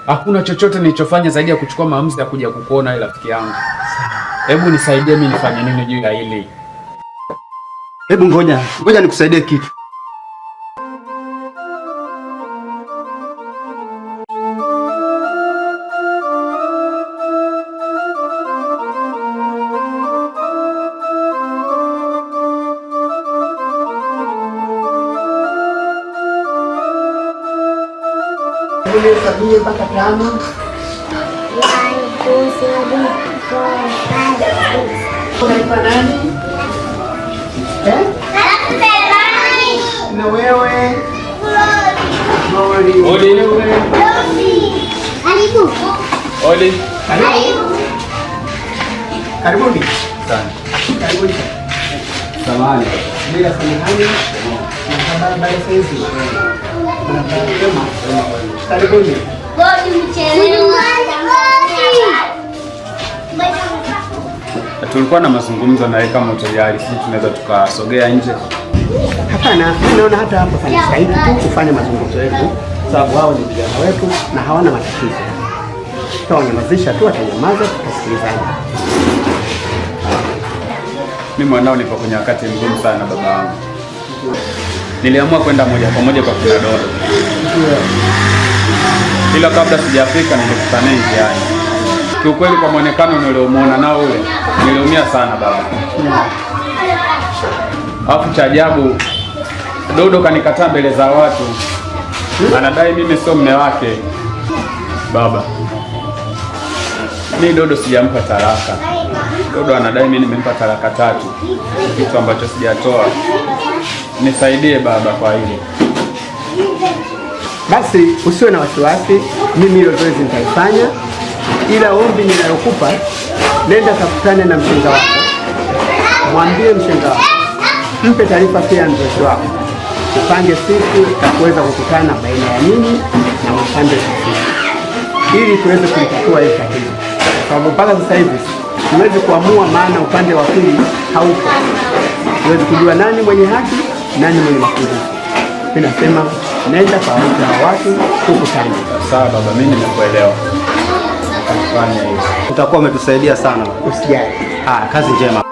Hakuna chochote nilichofanya zaidi ya kuchukua maamuzi ya kuja kukuona wewe rafiki yangu. Hebu nisaidie mimi nifanye nini juu ya hili? Hebu ngoja nikusaidie kitu. Sabia mpaka 5. 1, 2, 3, 4, 5, 6. Unaitwa nani? Na wewe? Oli. Oli wewe. Karibu. Oli. Karibuni. Sana. Karibuni. Samahani. Bila samahani. Na habari hizi. Karibuni. Tulikuwa na mazungumzo na wewe, kama utayari sisi tunaweza tukasogea nje. Hapana, naona hata hapa panastahili tu kufanya mazungumzo yetu, sababu hao ni vijana wetu na hawana matatizo. Tutawanyamazisha tu, watanyamaza, tutasikilizana. Mimi mwanao nipo kwenye wakati mgumu sana baba wangu. Niliamua kwenda moja kwa moja kwa kina Dodo. Ila kabla sijafika nilikutana njiani. Kiukweli kwa muonekano niliomuona nao ule, niliumia sana baba. Alafu cha ajabu, Dodo kanikataa mbele za watu. Anadai mimi sio mume wake. Baba, mimi Dodo sijampa talaka. Dodo anadai mimi nimempa talaka 3. Kitu ambacho sijatoa. Nisaidie baba kwa hili. Basi usiwe na wasiwasi, mimi hilo zoezi nitaifanya. Ila ombi ninayokupa, nenda kakutane na mshenga wako. Mwambie mshenga wako, mpe taarifa pia mzazi wako. Tupange siku ya kuweza kukutana baina ya mimi na upande sisi, ili tuweze kulitatua hili tatizo. Kwa sababu mpaka sasa hivi tuweze kuamua, maana upande wa pili haupo. Tuweze kujua nani mwenye haki, nani mwenye mapungufu. Mimi nasema nenda kwa watu tukutane. Sawa baba, mimi nimekuelewa. Fanya hiyo. Utakuwa umetusaidia sana. Usijali. Kazi njema.